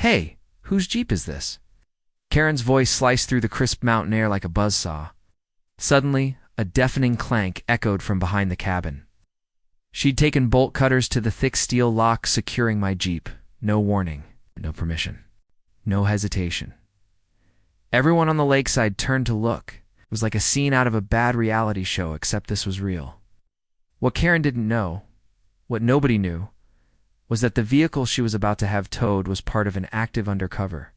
Hey, whose Jeep is this? Karen's voice sliced through the crisp mountain air like a buzzsaw. Suddenly, a deafening clank echoed from behind the cabin. She'd taken bolt cutters to the thick steel lock securing my Jeep. No warning, no permission, no hesitation. Everyone on the lakeside turned to look. It was like a scene out of a bad reality show, except this was real. What Karen didn't know, what nobody knew, was that the vehicle she was about to have towed was part of an active undercover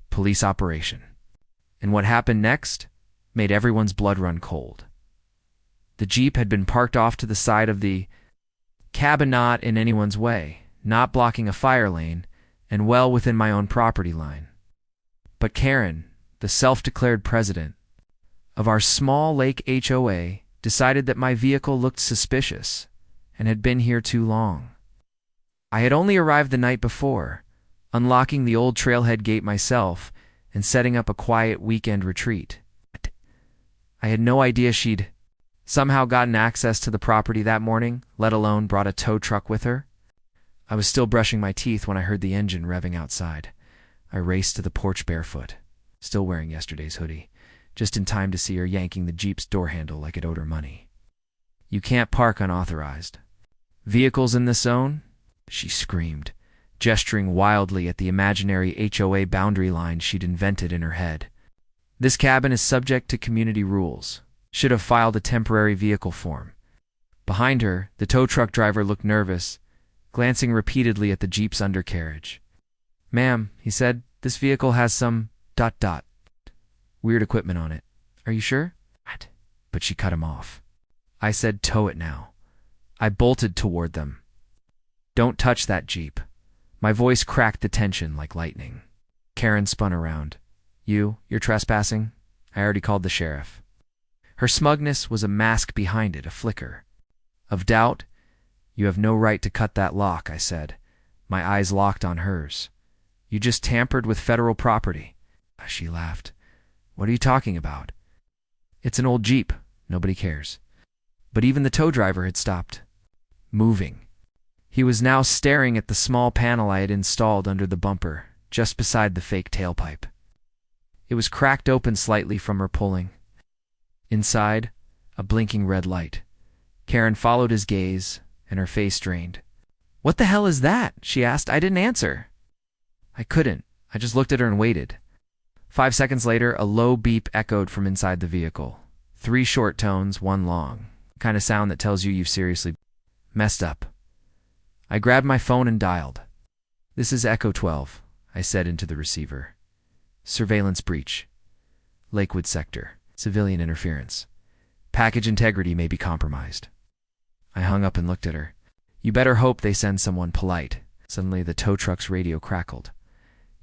police operation. And what happened next made everyone's blood run cold. The Jeep had been parked off to the side of the cabin, not in anyone's way, not blocking a fire lane, and well within my own property line. But Karen, the self-declared president of our small lake HOA, decided that my vehicle looked suspicious and had been here too long. I had only arrived the night before, unlocking the old trailhead gate myself and setting up a quiet weekend retreat. I had no idea she'd somehow gotten access to the property that morning, let alone brought a tow truck with her. I was still brushing my teeth when I heard the engine revving outside. I raced to the porch barefoot, still wearing yesterday's hoodie, just in time to see her yanking the Jeep's door handle like it owed her money. "You can't park unauthorized. Vehicles in this zone?" she screamed, gesturing wildly at the imaginary HOA boundary line she'd invented in her head. "This cabin is subject to community rules. Should have filed a temporary vehicle form." Behind her, the tow truck driver looked nervous, glancing repeatedly at the Jeep's undercarriage. "Ma'am," he said, "this vehicle has some ... weird equipment on it. Are you sure?" But she cut him off. I said, "Tow it now." I bolted toward them. "Don't touch that Jeep." My voice cracked the tension like lightning. Karen spun around. You're trespassing? I already called the sheriff." Her smugness was a mask behind it, a flicker of doubt. "You have no right to cut that lock," I said, my eyes locked on hers. "You just tampered with federal property." She laughed. "What are you talking about?" "It's an old Jeep. Nobody cares." But even the tow driver had stopped moving. He was now staring at the small panel I had installed under the bumper, just beside the fake tailpipe. It was cracked open slightly from her pulling. Inside, a blinking red light. Karen followed his gaze, and her face drained. "What the hell is that?" she asked. I didn't answer. I couldn't. I just looked at her and waited. 5 seconds later, a low beep echoed from inside the vehicle. 3 short tones, 1 long. The kind of sound that tells you you've seriously messed up. I grabbed my phone and dialed. "This is Echo 12, I said into the receiver. "Surveillance breach. Lakewood sector. Civilian interference. Package integrity may be compromised." I hung up and looked at her. "You better hope they send someone polite." Suddenly the tow truck's radio crackled.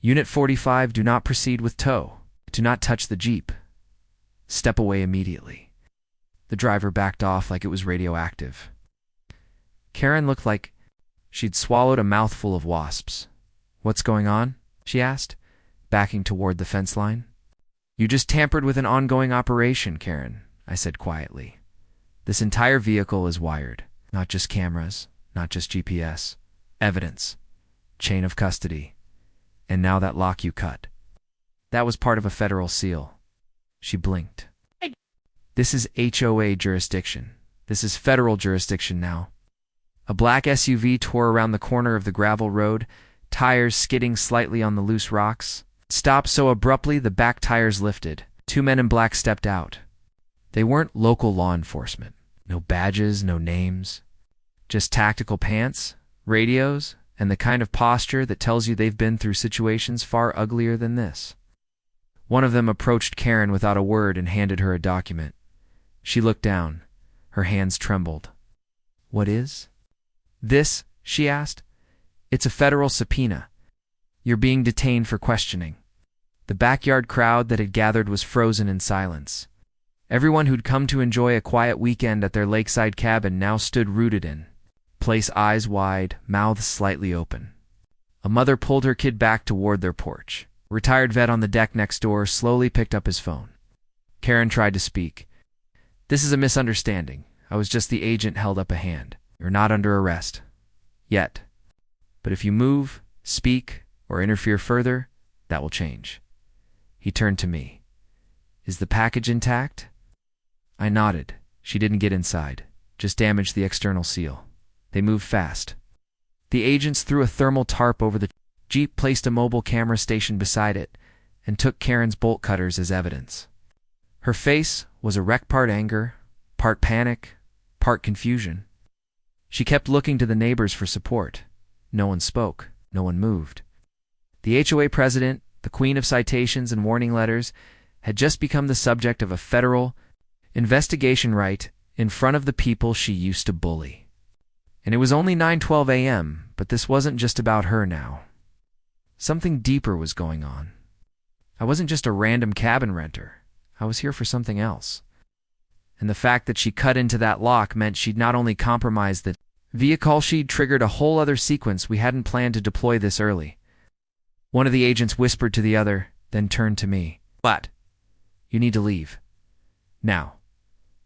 "Unit 45, do not proceed with tow. Do not touch the Jeep. Step away immediately." The driver backed off like it was radioactive. Karen looked like she'd swallowed a mouthful of wasps. "What's going on?" she asked, backing toward the fence line. "You just tampered with an ongoing operation, Karen," I said quietly. "This entire vehicle is wired. Not just cameras, not just GPS. Evidence. Chain of custody. And now that lock you cut. That was part of a federal seal." She blinked. "This is HOA jurisdiction. This is federal jurisdiction now." A black SUV tore around the corner of the gravel road, tires skidding slightly on the loose rocks. It stopped so abruptly the back tires lifted. 2 men in black stepped out. They weren't local law enforcement. No badges, no names. Just tactical pants, radios, and the kind of posture that tells you they've been through situations far uglier than this. One of them approached Karen without a word and handed her a document. She looked down. Her hands trembled. "What is this?" she asked. "It's a federal subpoena. You're being detained for questioning." The backyard crowd that had gathered was frozen in silence. Everyone who'd come to enjoy a quiet weekend at their lakeside cabin now stood rooted in place, eyes wide, mouths slightly open. A mother pulled her kid back toward their porch. A retired vet on the deck next door slowly picked up his phone. Karen tried to speak. "This is a misunderstanding. I was just the agent held up a hand. You're not under arrest. Yet. But if you move, speak, or interfere further, that will change. He turned to me. Is the package intact? I nodded. She didn't get inside, just damaged the external seal. They moved fast. The agents threw a thermal tarp over the Jeep, placed a mobile camera station beside it, and took Karen's bolt cutters as evidence. Her face was a wreck, part anger, part panic, part confusion. She kept looking to the neighbors for support. No one spoke. No one moved. The HOA president, the queen of citations and warning letters, had just become the subject of a federal investigation right in front of the people she used to bully. And it was only 9:12 a.m., but this wasn't just about her now. Something deeper was going on. I wasn't just a random cabin renter. I was here for something else. And the fact that she cut into that lock meant she'd not only compromised the vehicle, she'd triggered a whole other sequence we hadn't planned to deploy this early. One of the agents whispered to the other, then turned to me. "What? You need to leave. Now.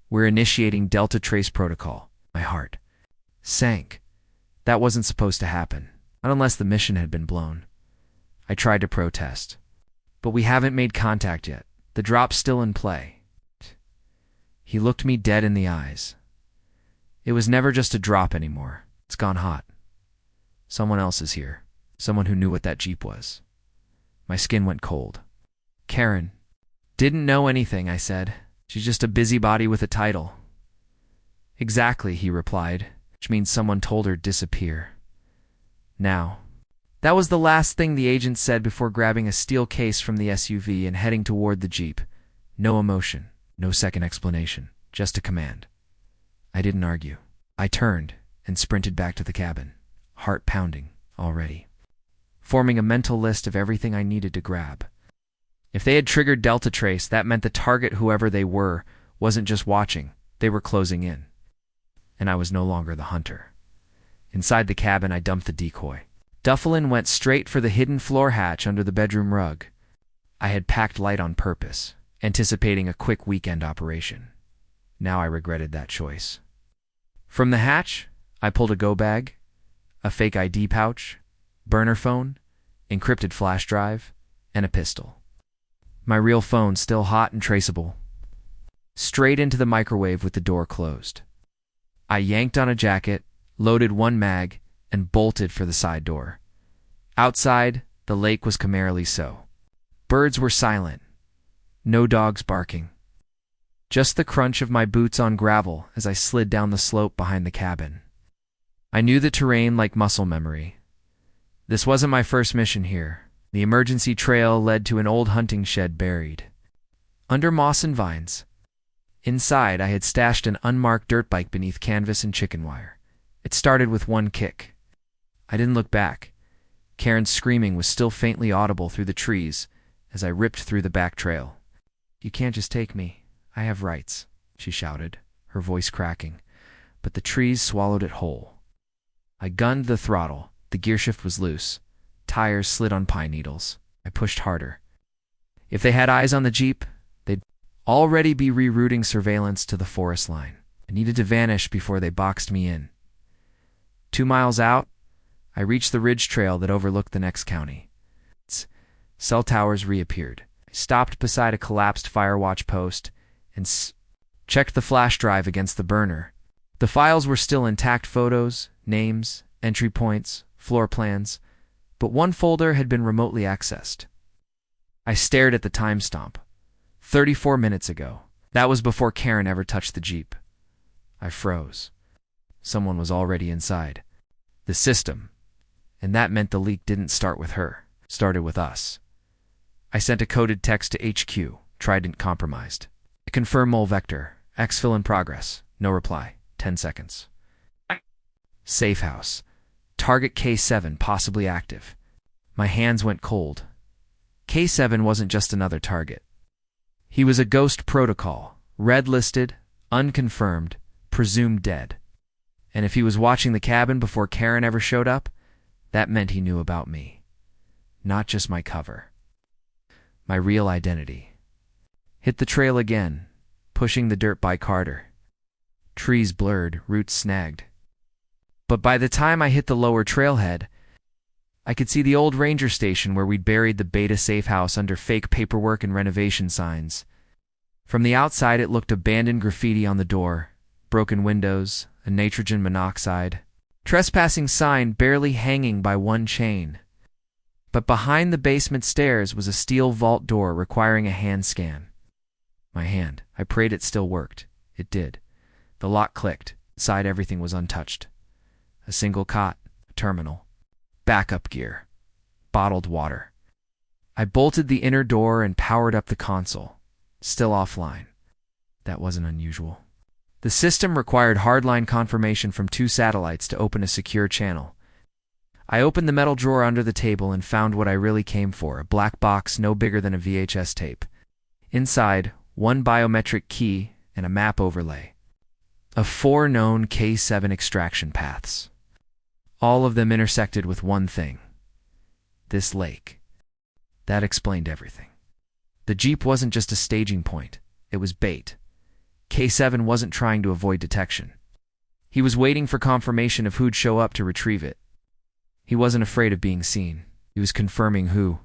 We're initiating Delta Trace Protocol." My heart sank. That wasn't supposed to happen, not unless the mission had been blown. I tried to protest. "But we haven't made contact yet. The drop's still in play." He looked me dead in the eyes. "It was never just a drop anymore. It's gone hot. Someone else is here. Someone who knew what that Jeep was." My skin went cold. "Karen didn't know anything," I said. "She's just a busybody with a title." "Exactly," he replied, which means someone told her disappear. Now. That was the last thing the agent said before grabbing a steel case from the SUV and heading toward the Jeep. No emotion, no second explanation, just a command. I didn't argue. I turned and sprinted back to the cabin, heart pounding already, forming a mental list of everything I needed to grab. If they had triggered Delta Trace, that meant the target, whoever they were, wasn't just watching, they were closing in. And I was no longer the hunter. Inside the cabin, I dumped the decoy. Duffel and went straight for the hidden floor hatch under the bedroom rug. I had packed light on purpose, anticipating a quick weekend operation. Now I regretted that choice. From the hatch, I pulled a go bag, a fake ID pouch, burner phone, encrypted flash drive, and a pistol. My real phone still hot and traceable. Straight into the microwave with the door closed. I yanked on a jacket, loaded one mag, and bolted for the side door. Outside, the lake was chimerically so. Birds were silent. No dogs barking. Just the crunch of my boots on gravel as I slid down the slope behind the cabin. I knew the terrain like muscle memory. This wasn't my first mission here. The emergency trail led to an old hunting shed buried under moss and vines. Inside, I had stashed an unmarked dirt bike beneath canvas and chicken wire. It started with one kick. I didn't look back. Karen's screaming was still faintly audible through the trees as I ripped through the back trail. "You can't just take me. I have rights," she shouted, her voice cracking, but the trees swallowed it whole. I gunned the throttle. The gearshift was loose. Tires slid on pine needles. I pushed harder. If they had eyes on the Jeep, they'd already be rerouting surveillance to the forest line. I needed to vanish before they boxed me in. 2 miles out, I reached the ridge trail that overlooked the next county. Cell towers reappeared. I stopped beside a collapsed firewatch post and checked the flash drive against the burner. The files were still intact: photos, names, entry points, floor plans, but one folder had been remotely accessed. I stared at the timestamp. 34 minutes ago. That was before Karen ever touched the Jeep. I froze. Someone was already inside. The system. And that meant the leak didn't start with her. It started with us. I sent a coded text to HQ. Trident compromised. Confirm mole vector. Exfil in progress. No reply. 10 seconds. Safe house. Target K7 possibly active. My hands went cold. K7 wasn't just another target. He was a ghost protocol. Red listed, unconfirmed, presumed dead. And if he was watching the cabin before Karen ever showed up, that meant he knew about me. Not just my cover. My real identity. Hit the trail again, pushing the dirt bike harder. Trees blurred, roots snagged. But by the time I hit the lower trailhead, I could see the old ranger station where we'd buried the beta safe house under fake paperwork and renovation signs. From the outside, it looked abandoned, graffiti on the door, broken windows, a nitrogen monoxide, trespassing sign barely hanging by one chain. But behind the basement stairs was a steel vault door requiring a hand scan. My hand. I prayed it still worked. It did. The lock clicked. Inside, everything was untouched. A single cot, a terminal, backup gear, bottled water. I bolted the inner door and powered up the console. Still offline. That wasn't unusual. The system required hardline confirmation from 2 satellites to open a secure channel. I opened the metal drawer under the table and found what I really came for, a black box no bigger than a VHS tape. Inside, 1 biometric key and a map overlay of 4 known K7 extraction paths. All of them intersected with one thing. This lake. That explained everything. The Jeep wasn't just a staging point. It was bait. K7 wasn't trying to avoid detection. He was waiting for confirmation of who'd show up to retrieve it. He wasn't afraid of being seen. He was confirming who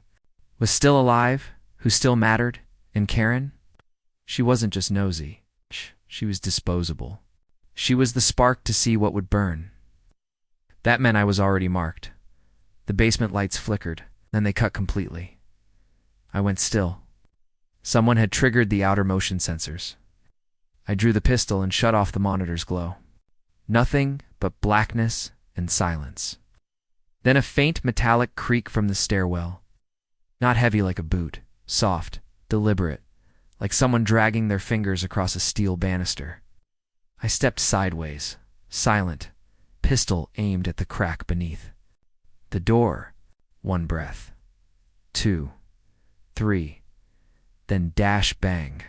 was still alive, who still mattered, and Karen? She wasn't just nosy. She was disposable. She was the spark to see what would burn. That meant I was already marked. The basement lights flickered, then they cut completely. I went still. Someone had triggered the outer motion sensors. I drew the pistol and shut off the monitor's glow. Nothing but blackness and silence. Then a faint metallic creak from the stairwell. Not heavy like a boot, soft, deliberate, like someone dragging their fingers across a steel banister. I stepped sideways, silent, pistol aimed at the crack beneath. The door. 1 breath. 2. 3. Then dash bang.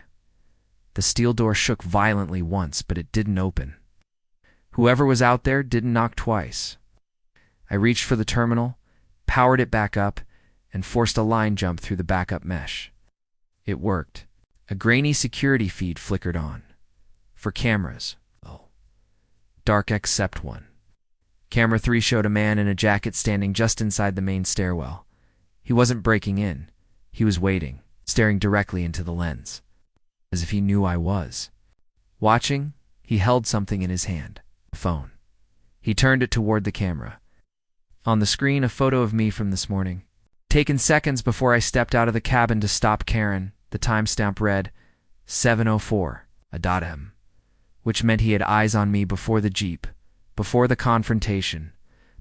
The steel door shook violently once, but it didn't open. Whoever was out there didn't knock twice. I reached for the terminal, powered it back up, and forced a line jump through the backup mesh. It worked. A grainy security feed flickered on. For cameras. Dark except one. Camera 3 showed a man in a jacket standing just inside the main stairwell. He wasn't breaking in. He was waiting, staring directly into the lens. As if he knew I was. Watching, he held something in his hand. A phone. He turned it toward the camera. On the screen, a photo of me from this morning. Taken seconds before I stepped out of the cabin to stop Karen, the timestamp read 7:04, Adatem, which meant he had eyes on me before the Jeep, before the confrontation,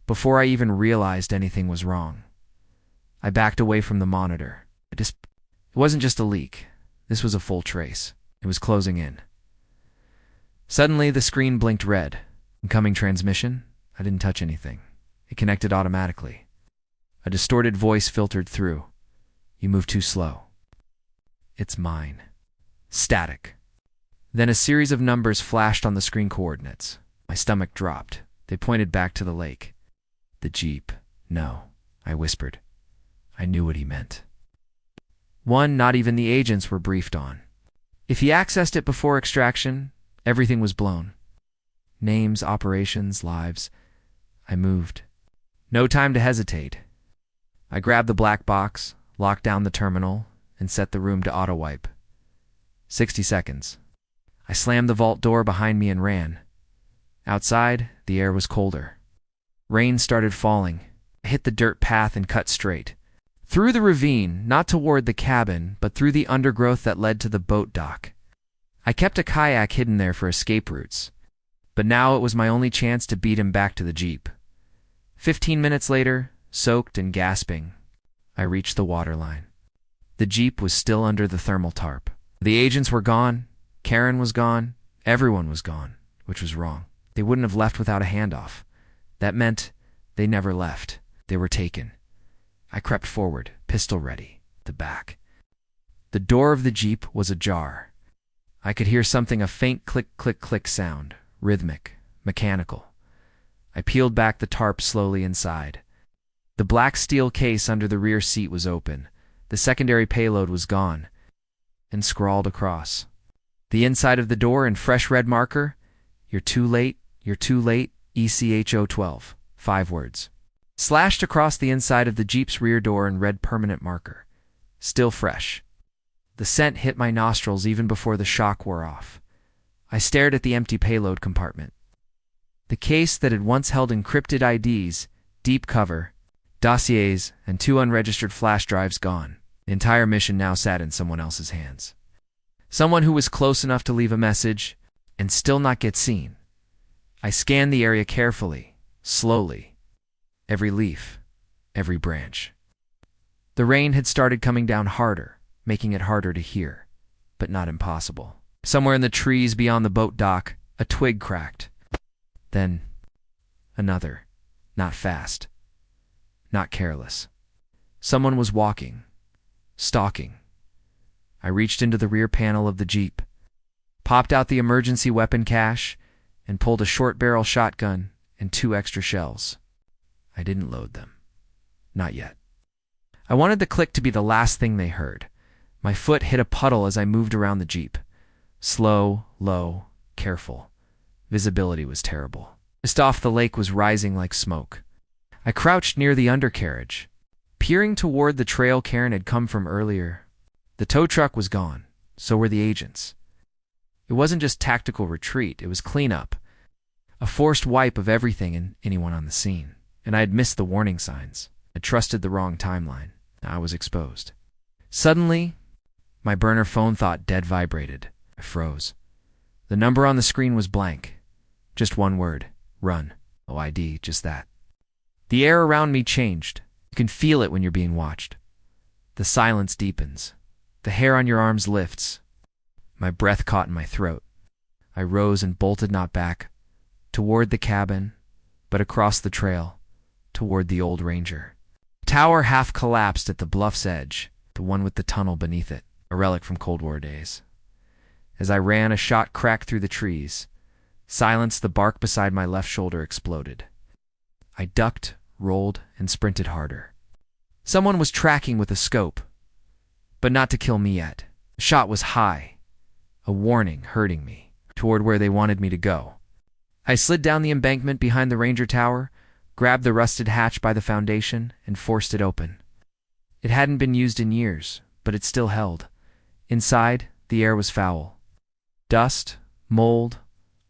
before I even realized anything was wrong. I backed away from the monitor. It wasn't just a leak. This was a full trace. It was closing in. Suddenly, the screen blinked red. Incoming transmission? I didn't touch anything. It connected automatically. A distorted voice filtered through. You move too slow. It's mine. Static. Then a series of numbers flashed on the screen coordinates. My stomach dropped. They pointed back to the lake. The Jeep. No, I whispered. I knew what he meant. One not even the agents were briefed on. If he accessed it before extraction, everything was blown. Names, operations, lives. I moved. No time to hesitate. I grabbed the black box, locked down the terminal, and set the room to auto-wipe. 60 seconds. I slammed the vault door behind me and ran. Outside, the air was colder. Rain started falling. I hit the dirt path and cut straight. Through the ravine, not toward the cabin, but through the undergrowth that led to the boat dock. I kept a kayak hidden there for escape routes. But now it was my only chance to beat him back to the Jeep. 15 minutes later, soaked and gasping, I reached the waterline. The Jeep was still under the thermal tarp. The agents were gone, Karen was gone, everyone was gone, which was wrong. They wouldn't have left without a handoff. That meant they never left. They were taken. I crept forward, pistol ready, the back. The door of the Jeep was ajar. I could hear something, a faint click-click-click sound, rhythmic, mechanical. I peeled back the tarp slowly inside. The black steel case under the rear seat was open. The secondary payload was gone, and scrawled across. The inside of the door in fresh red marker, you're too late, ECHO 12. 5 words. Slashed across the inside of the Jeep's rear door in red permanent marker. Still fresh. The scent hit my nostrils even before the shock wore off. I stared at the empty payload compartment. The case that had once held encrypted IDs, deep cover, dossiers, and 2 unregistered flash drives gone. The entire mission now sat in someone else's hands. Someone who was close enough to leave a message and still not get seen. I scanned the area carefully, slowly. Every leaf, every branch. The rain had started coming down harder, making it harder to hear, but not impossible. Somewhere in the trees beyond the boat dock, a twig cracked. Then, another. Not fast. Not careless. Someone was walking. Stalking. I reached into the rear panel of the Jeep, popped out the emergency weapon cache, and pulled a short-barrel shotgun and 2 extra shells. I didn't load them. Not yet. I wanted the click to be the last thing they heard. My foot hit a puddle as I moved around the Jeep. Slow, low, careful. Visibility was terrible. Just off the lake was rising like smoke. I crouched near the undercarriage, peering toward the trail Karen had come from earlier. The tow truck was gone. So were the agents. It wasn't just tactical retreat, it was cleanup. A forced wipe of everything and anyone on the scene. And I had missed the warning signs. I trusted the wrong timeline. I was exposed. Suddenly, my burner phone thought dead vibrated. I froze. The number on the screen was blank. Just one word. Run. OID, just that. The air around me changed. You can feel it when you're being watched. The silence deepens. The hair on your arms lifts. My breath caught in my throat. I rose and bolted not back, toward the cabin, but across the trail, toward the old Ranger. The tower half collapsed at the bluff's edge, the one with the tunnel beneath it, a relic from Cold War days. As I ran, a shot cracked through the trees. Silence, the bark beside my left shoulder exploded. I ducked, rolled, and sprinted harder. Someone was tracking with a scope, but not to kill me yet. The shot was high, a warning hurting me, toward where they wanted me to go. I slid down the embankment behind the Ranger Tower, grabbed the rusted hatch by the foundation, and forced it open. It hadn't been used in years, but it still held. Inside, the air was foul. Dust, mold,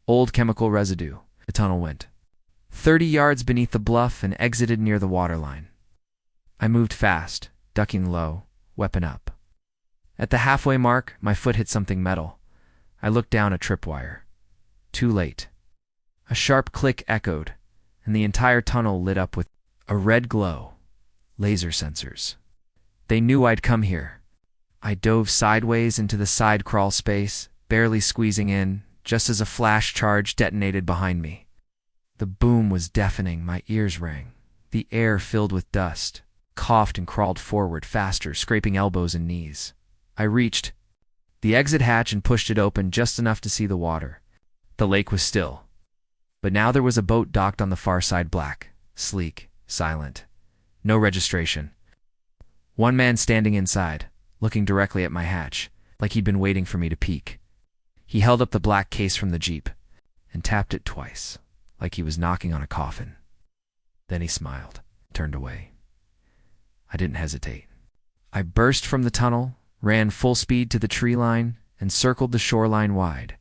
old chemical residue. The tunnel went 30 yards beneath the bluff and exited near the waterline. I moved fast, ducking low, weapon up. At the halfway mark, my foot hit something metal. I looked down a tripwire. Too late. A sharp click echoed, and the entire tunnel lit up with a red glow. Laser sensors. They knew I'd come here. I dove sideways into the side crawl space, barely squeezing in, just as a flash charge detonated behind me. The boom was deafening, my ears rang. The air filled with dust. Coughed and crawled forward faster, scraping elbows and knees. I reached the exit hatch and pushed it open just enough to see the water. The lake was still. But now there was a boat docked on the far side, black, sleek, silent. No registration. One man standing inside, looking directly at my hatch, like he'd been waiting for me to peek. He held up the black case from the Jeep and tapped it twice, like he was knocking on a coffin. Then he smiled, turned away. I didn't hesitate. I burst from the tunnel, ran full speed to the tree line, and circled the shoreline wide.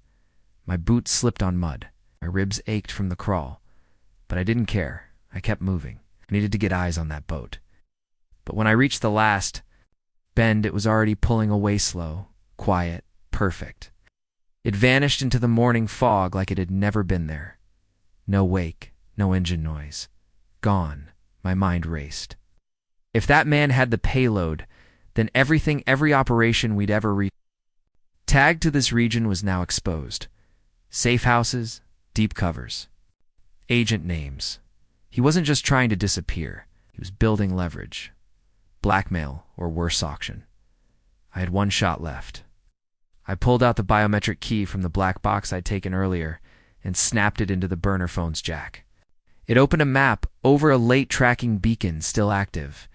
My boots slipped on mud. My ribs ached from the crawl. But I didn't care. I kept moving. I needed to get eyes on that boat. But when I reached the last bend, it was already pulling away slow, quiet, perfect. It vanished into the morning fog like it had never been there. No wake, no engine noise. Gone. My mind raced. If that man had the payload, then every operation we'd ever tagged to this region was now exposed. Safe houses, deep covers. Agent names. He wasn't just trying to disappear. He was building leverage. Blackmail, or worse, auction. I had one shot left. I pulled out the biometric key from the black box I'd taken earlier and snapped it into the burner phone's jack. It opened a map over a late tracking beacon still active.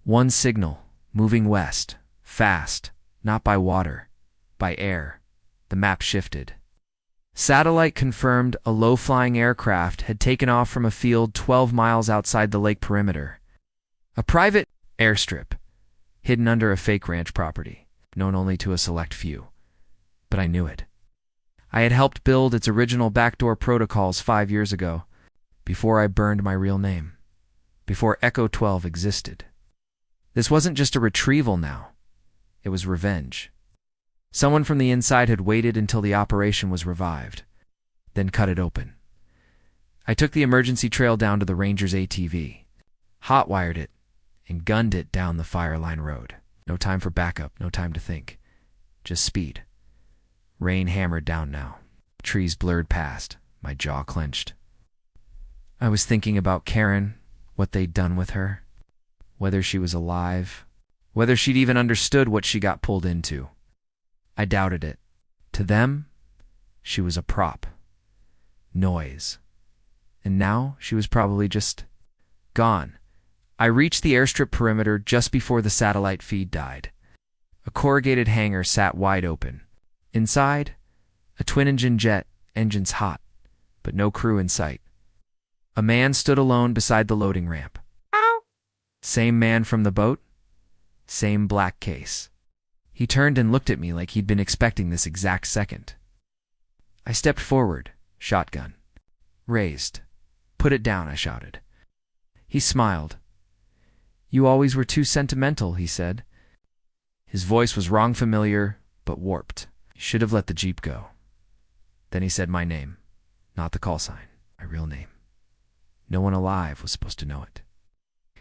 One signal, moving west, fast, not by water, by air. The map shifted. Satellite confirmed a low-flying aircraft had taken off from a field 12 miles outside the lake perimeter. A private airstrip, hidden under a fake ranch property, known only to a select few. But I knew it. I had helped build its original backdoor protocols 5 years ago, before I burned my real name, before Echo 12 existed. This wasn't just a retrieval now. It was revenge. Someone from the inside had waited until the operation was revived, then cut it open. I took the emergency trail down to the Ranger's ATV, hot-wired it, and gunned it down the Fireline Road. No time for backup, no time to think. Just speed. Rain hammered down now. Trees blurred past, my jaw clenched. I was thinking about Karen, what they'd done with her, whether she was alive, whether she'd even understood what she got pulled into. I doubted it. To them, she was a prop. Noise. And now she was probably just gone. I reached the airstrip perimeter just before the satellite feed died. A corrugated hangar sat wide open. Inside, a twin-engine jet, engines hot, but no crew in sight. A man stood alone beside the loading ramp. Same man from the boat, same black case. He turned and looked at me like he'd been expecting this exact second. I stepped forward, shotgun raised. Put it down, I shouted. He smiled. You always were too sentimental, he said. His voice was wrong familiar, but warped. You should have let the Jeep go. Then he said my name, not the call sign, my real name. No one alive was supposed to know it.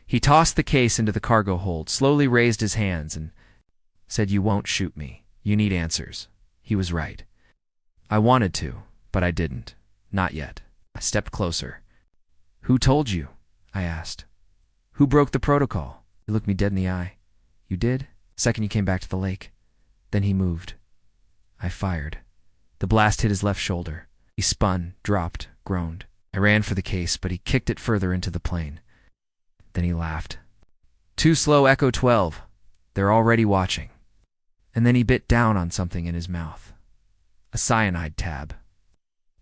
He tossed the case into the cargo hold, slowly raised his hands, and said, You won't shoot me. You need answers. He was right. I wanted to, but I didn't. Not yet. I stepped closer. Who told you? I asked. Who broke the protocol? He looked me dead in the eye. You did? Second you came back to the lake. Then he moved. I fired. The blast hit his left shoulder. He spun, dropped, groaned. I ran for the case, but he kicked it further into the plane. Then he laughed. Too slow, Echo 12. They're already watching. And then he bit down on something in his mouth. A cyanide tab.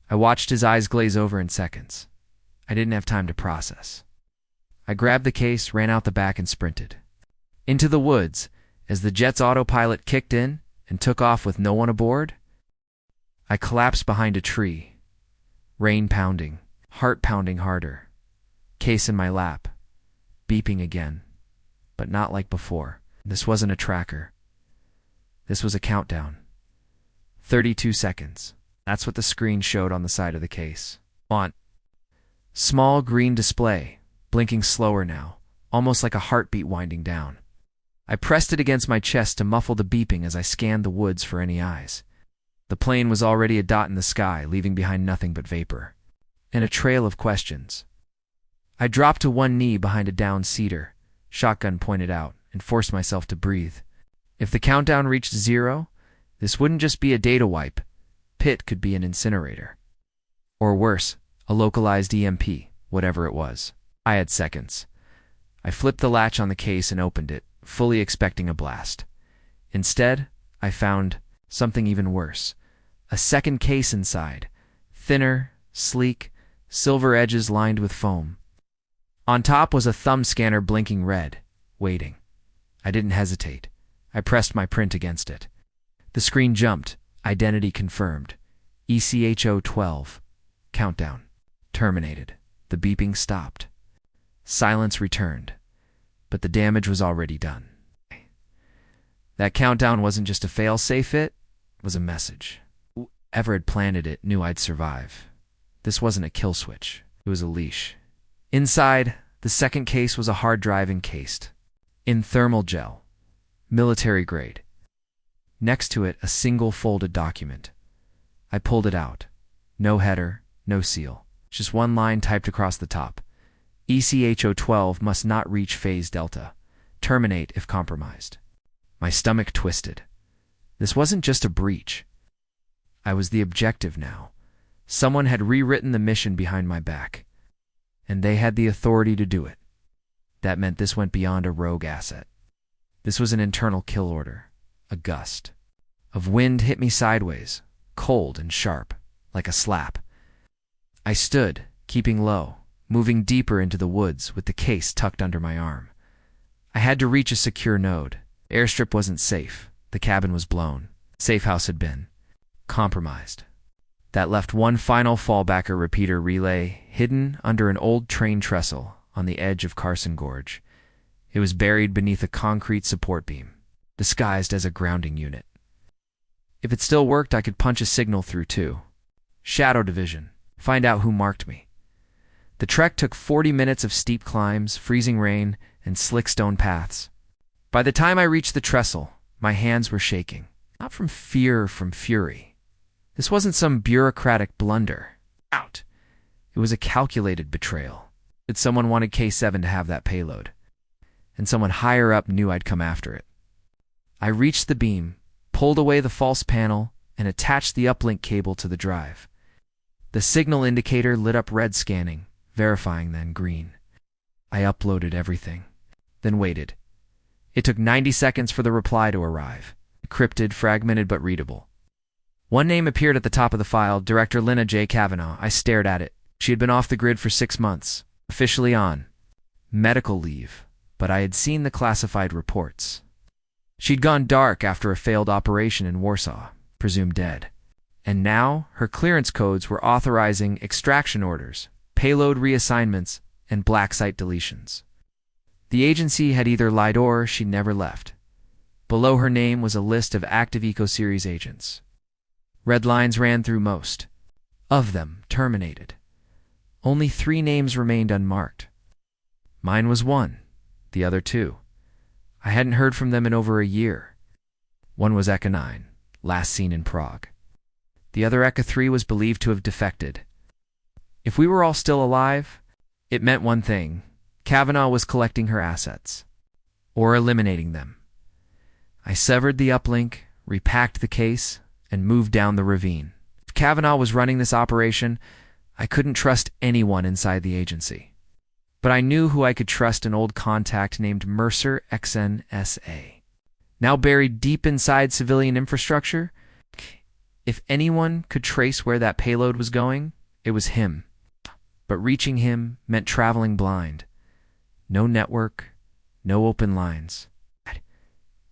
I watched his eyes glaze over in seconds. I didn't have time to process. I grabbed the case, ran out the back, and sprinted. Into the woods, as the jet's autopilot kicked in and took off with no one aboard. I collapsed behind a tree. Rain pounding, heart pounding harder. Case in my lap. Beeping again. But not like before. This wasn't a tracker. This was a countdown. 32 seconds. That's what the screen showed on the side of the case. On. Small green display, blinking slower now, almost like a heartbeat winding down. I pressed it against my chest to muffle the beeping as I scanned the woods for any eyes. The plane was already a dot in the sky, leaving behind nothing but vapor. And a trail of questions. I dropped to one knee behind a downed cedar, shotgun pointed out, and forced myself to breathe. If the countdown reached 0, this wouldn't just be a data wipe. Pit could be an incinerator. Or worse, a localized EMP, whatever it was. I had seconds. I flipped the latch on the case and opened it, fully expecting a blast. Instead, I found something even worse. A second case inside, thinner, sleek, silver edges lined with foam. On top was a thumb scanner blinking red, waiting. I didn't hesitate. I pressed my print against it. The screen jumped. Identity confirmed. ECHO 12. Countdown. Terminated. The beeping stopped. Silence returned. But the damage was already done. That countdown wasn't just a fail-safe, it was a message. Whoever had planted it knew I'd survive. This wasn't a kill switch. It was a leash. Inside, the second case was a hard drive encased. In thermal gel. Military grade. Next to it, a single folded document. I pulled it out. No header, no seal. Just one line typed across the top. ECHO 12 must not reach phase delta. Terminate if compromised. My stomach twisted. This wasn't just a breach. I was the objective now. Someone had rewritten the mission behind my back. And they had the authority to do it. That meant this went beyond a rogue asset. This was an internal kill order. A gust of wind hit me sideways, cold and sharp. like a slap. I stood, keeping low, moving deeper into the woods with the case tucked under my arm. I had to reach a secure node. The airstrip wasn't safe. The cabin was blown. Safe house had been compromised. That left one final fallbacker repeater relay hidden under an old train trestle on the edge of Carson Gorge. It was buried beneath a concrete support beam, disguised as a grounding unit. If it still worked, I could punch a signal through too. Shadow Division. Find out who marked me. The trek took 40 minutes of steep climbs, freezing rain, and slick stone paths. By the time I reached the trestle, my hands were shaking. Not from fear or from fury. This wasn't some bureaucratic blunder. It was a calculated betrayal. That someone wanted K7 to have that payload, and someone higher up knew I'd come after it. I reached the beam, pulled away the false panel, and attached the uplink cable to the drive. The signal indicator lit up red, scanning, verifying, then green. I uploaded everything, then waited. It took 90 seconds for the reply to arrive. Encrypted, fragmented, but readable. One name appeared at the top of the file, Director Lina J. Kavanaugh. I stared at it. She had been off the grid for 6 months, officially on medical leave, but I had seen the classified reports. She'd gone dark after a failed operation in Warsaw, presumed dead. And now her clearance codes were authorizing extraction orders, payload reassignments, and black site deletions. The agency had either lied or she never left. Below her name was a list of active Eco-Series agents. Red lines ran through most of them, terminated. Only 3 names remained unmarked. Mine was one, the other 2. I hadn't heard from them in over a year. One was Eka 9, last seen in Prague. The other, Eka 3, was believed to have defected. If we were all still alive, it meant one thing. Kavanaugh was collecting her assets, or eliminating them. I severed the uplink, repacked the case, and moved down the ravine. If Kavanaugh was running this operation, I couldn't trust anyone inside the agency. But I knew who I could trust, an old contact named Mercer XNSA. Now buried deep inside civilian infrastructure, if anyone could trace where that payload was going, it was him. But reaching him meant traveling blind. No network, no open lines.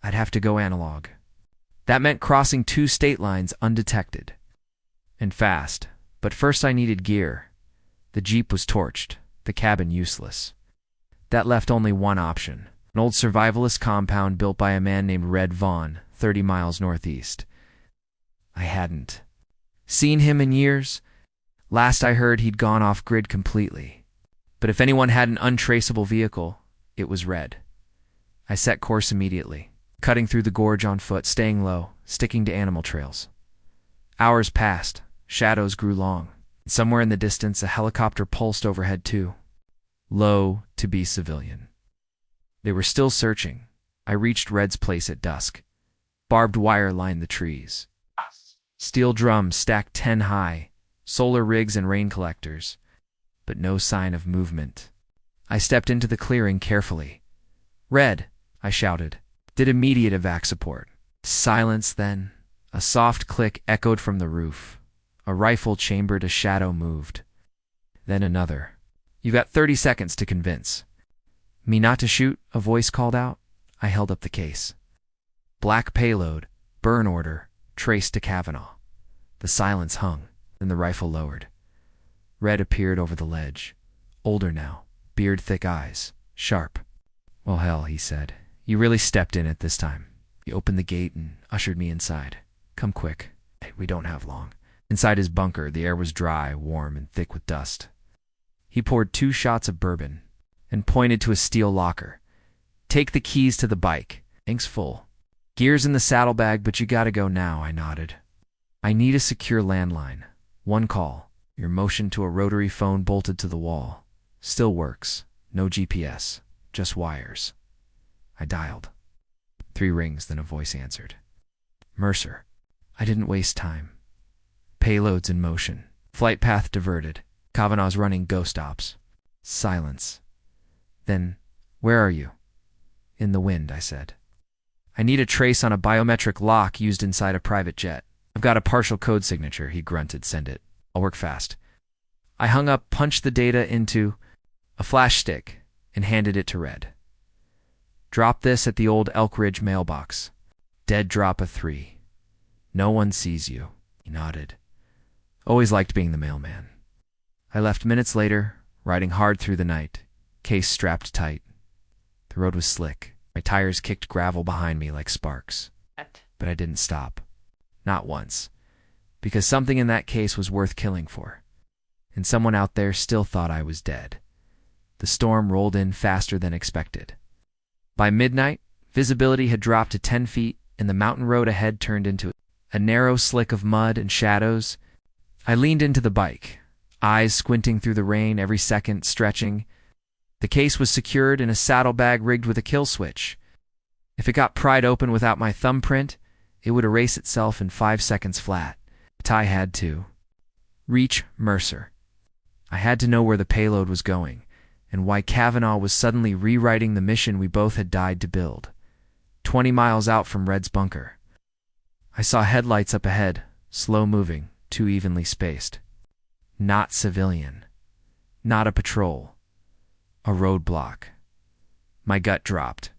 I'd have to go analog. That meant crossing 2 state lines undetected. And fast. But first I needed gear. The Jeep was torched, the cabin useless. That left only one option. An old survivalist compound built by a man named Red Vaughn, 30 miles northeast. I hadn't seen him in years. Last I heard, he'd gone off-grid completely. But if anyone had an untraceable vehicle, it was Red. I set course immediately, cutting through the gorge on foot, staying low, sticking to animal trails. Hours passed. Shadows grew long. Somewhere in the distance, a helicopter pulsed overhead too. Low, to be civilian. They were still searching. I reached Red's place at dusk. Barbed wire lined the trees. Steel drums stacked 10 high, solar rigs and rain collectors, but no sign of movement. I stepped into the clearing carefully. "Red," I shouted. Did immediate evac support. Silence then. A soft click echoed from the roof. A rifle chambered, a shadow moved. Then another. "You've got 30 seconds to convince." "Me not to shoot?" a voice called out. I held up the case. Black payload, burn order, traced to Kavanaugh. The silence hung, then the rifle lowered. Red appeared over the ledge. Older now, beard, thick eyes, sharp. "Well, hell," he said. "You really stepped in it this time." He opened the gate and ushered me inside. "Come quick. We don't have long." Inside his bunker, the air was dry, warm, and thick with dust. He poured 2 shots of bourbon and pointed to a steel locker. "Take the keys to the bike. Tank's full. Gear's in the saddlebag, but you gotta go now," I nodded. "I need a secure landline. 1 call. Your motion to a rotary phone bolted to the wall. Still works. No GPS. Just wires." I dialed. 3 rings, then a voice answered. "Mercer." I didn't waste time. Payloads in motion. Flight path diverted. Kavanaugh's running ghost ops. Silence. Then, "Where are you?" "In the wind," I said. "I need a trace on a biometric lock used inside a private jet." "I've got a partial code signature," he grunted. "Send it." I'll work fast. I hung up, punched the data into a flash stick, and handed it to Red. Drop this at the old Elk Ridge mailbox. Dead drop of 3. No one sees you. He nodded. Always liked being the mailman. I left minutes later, riding hard through the night, case strapped tight. The road was slick. My tires kicked gravel behind me like sparks. But I didn't stop. Not once. Because something in that case was worth killing for. And someone out there still thought I was dead. The storm rolled in faster than expected. By midnight, visibility had dropped to 10 feet, and the mountain road ahead turned into a narrow slick of mud and shadows. I leaned into the bike, eyes squinting through the rain, every second stretching. The case was secured in a saddlebag rigged with a kill switch. If it got pried open without my thumbprint, it would erase itself in 5 seconds flat. But I had to reach Mercer. I had to know where the payload was going, and why Kavanaugh was suddenly rewriting the mission we both had died to build. 20 miles out from Red's bunker. I saw headlights up ahead, slow-moving, too evenly spaced. Not civilian. Not a patrol. A roadblock. My gut dropped.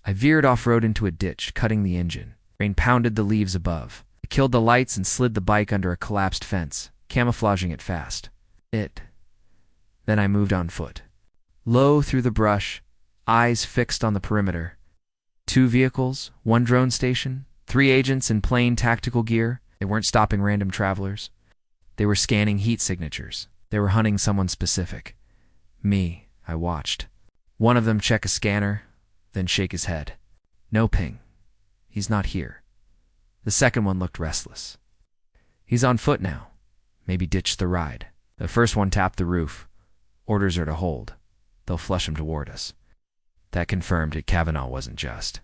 I veered off-road into a ditch, cutting the engine. Rain pounded the leaves above. I killed the lights and slid the bike under a collapsed fence, camouflaging it fast. Then I moved on foot. Low through the brush, eyes fixed on the perimeter. 2 vehicles, 1 drone station, 3 agents in plain tactical gear. They weren't stopping random travelers. They were scanning heat signatures. They were hunting someone specific. Me, I watched. One of them check a scanner, then shake his head. No ping. He's not here. The second one looked restless. He's on foot now. Maybe ditched the ride. The first one tapped the roof. Orders are to hold. They'll flush him toward us. That confirmed that Kavanaugh wasn't just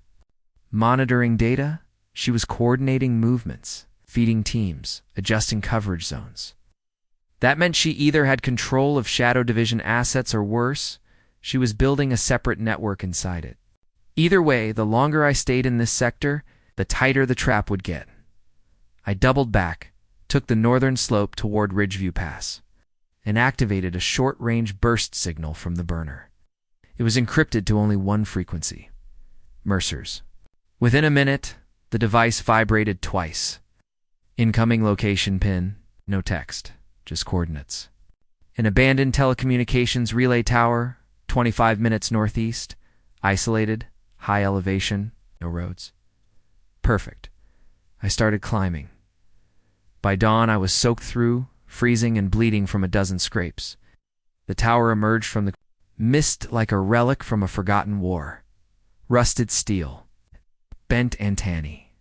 monitoring data. She was coordinating movements, feeding teams, adjusting coverage zones. That meant she either had control of Shadow Division assets or worse, she was building a separate network inside it. Either way, the longer I stayed in this sector, the tighter the trap would get. I doubled back, took the northern slope toward Ridgeview Pass, and activated a short-range burst signal from the burner. It was encrypted to only one frequency, Mercer's. Within a minute, the device vibrated twice. Incoming location pin, no text, just coordinates. An abandoned telecommunications relay tower, 25 minutes northeast, isolated, high elevation, no roads. Perfect. I started climbing. By dawn, I was soaked through, freezing and bleeding from a dozen scrapes. The tower emerged from the mist like a relic from a forgotten war. Rusted steel. Bent antennae.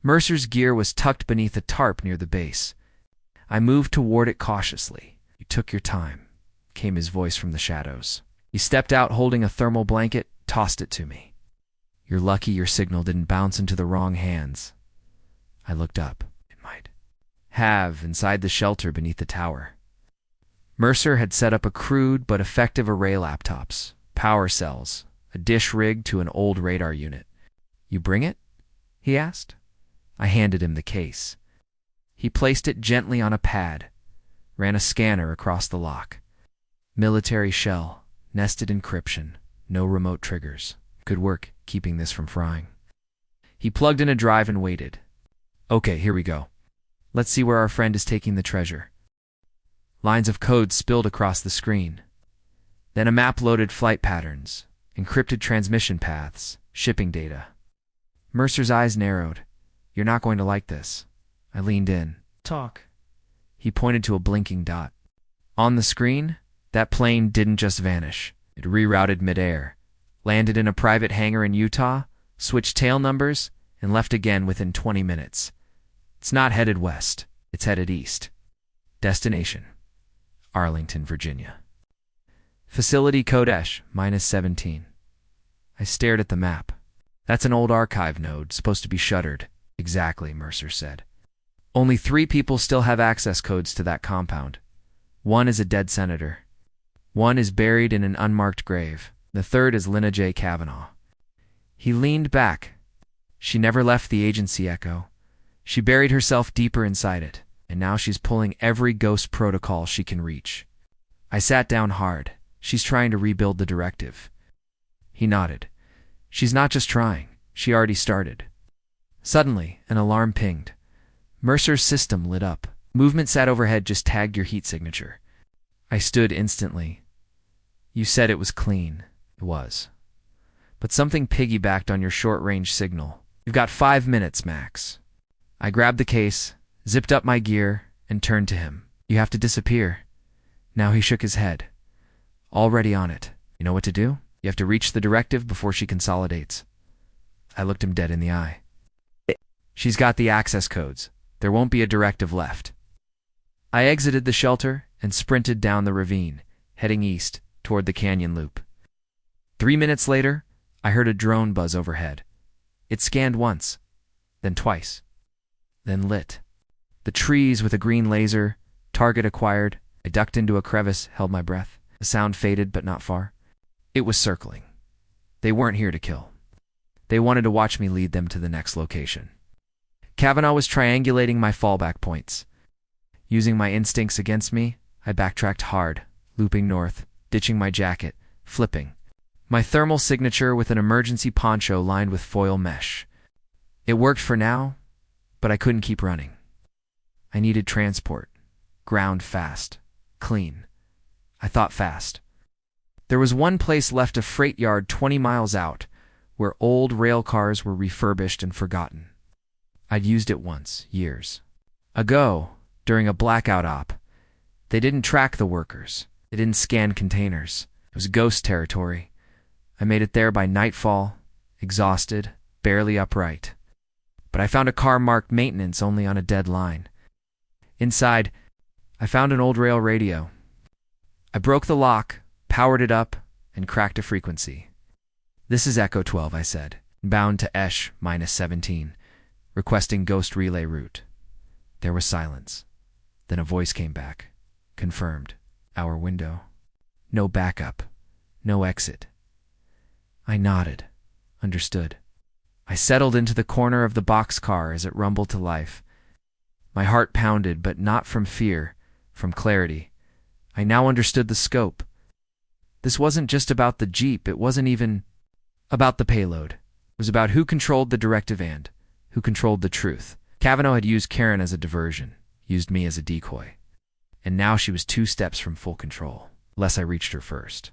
Mercer's gear was tucked beneath a tarp near the base. I moved toward it cautiously. "You took your time," came his voice from the shadows. He stepped out holding a thermal blanket, tossed it to me. "You're lucky your signal didn't bounce into the wrong hands." I looked up. It might have inside the shelter beneath the tower. Mercer had set up a crude but effective array laptops, power cells, a dish rig to an old radar unit. "You bring it?" he asked. I handed him the case. He placed it gently on a pad, ran a scanner across the lock. Military shell, nested encryption, no remote triggers. Good work keeping this from frying. He plugged in a drive and waited. "Okay, here we go. Let's see where our friend is taking the treasure." Lines of code spilled across the screen. Then a map loaded flight patterns, encrypted transmission paths, shipping data. Mercer's eyes narrowed. "You're not going to like this." I leaned in. "Talk." He pointed to a blinking dot. On the screen, that plane didn't just vanish. It rerouted midair, landed in a private hangar in Utah, switched tail numbers, and left again within 20 minutes. It's not headed west. It's headed east. Destination: Arlington, Virginia. Facility code -17. I stared at the map. "That's an old archive node, supposed to be shuttered." "Exactly," Mercer said. "Only 3 people still have access codes to that compound. 1 is a dead senator. 1 is buried in an unmarked grave. The 3rd is Lena J. Kavanaugh." He leaned back. "She never left the agency, Echo. She buried herself deeper inside it. and now she's pulling every ghost protocol she can reach. I sat down hard. She's trying to rebuild the directive. He nodded. She's not just trying. She already started. Suddenly, an alarm pinged. Mercer's system lit up. Movement sat overhead just tagged your heat signature. I stood instantly. You said it was clean. It was. But something piggybacked on your short-range signal. You've got 5 minutes, max. I grabbed the case, zipped up my gear, and turned to him. You have to disappear. Now he shook his head. Already on it. You know what to do? You have to reach the directive before she consolidates. I looked him dead in the eye. She's got the access codes. There won't be a directive left. I exited the shelter and sprinted down the ravine, heading east toward the canyon loop. 3 minutes later, I heard a drone buzz overhead. It scanned once, then twice, then lit. The trees with a green laser, target acquired. I ducked into a crevice, held my breath. The sound faded, but not far. It was circling. They weren't here to kill. They wanted to watch me lead them to the next location. Kavanaugh was triangulating my fallback points. Using my instincts against me, I backtracked hard, looping north, ditching my jacket, flipping. My thermal signature with an emergency poncho lined with foil mesh. It worked for now, but I couldn't keep running. I needed transport. Ground fast. Clean. I thought fast. There was one place left, a freight yard 20 miles out, where old rail cars were refurbished and forgotten. I'd used it once, years ago, during a blackout op. They didn't track the workers. They didn't scan containers. It was ghost territory. I made it there by nightfall, exhausted, barely upright. But I found a car marked maintenance only on a dead line. Inside, I found an old rail radio. I broke the lock, powered it up, and cracked a frequency. This is Echo 12, I said, bound to Esh -17, requesting ghost relay route. There was silence. Then a voice came back. Confirmed. Our window. No backup. No exit. I nodded. Understood. I settled into the corner of the boxcar as it rumbled to life. My heart pounded, but not from fear, from clarity. I now understood the scope. This wasn't just about the Jeep. It wasn't even about the payload. It was about who controlled the directive and who controlled the truth. Kavanaugh had used Karen as a diversion, used me as a decoy. And now she was 2 steps from full control, unless I reached her first.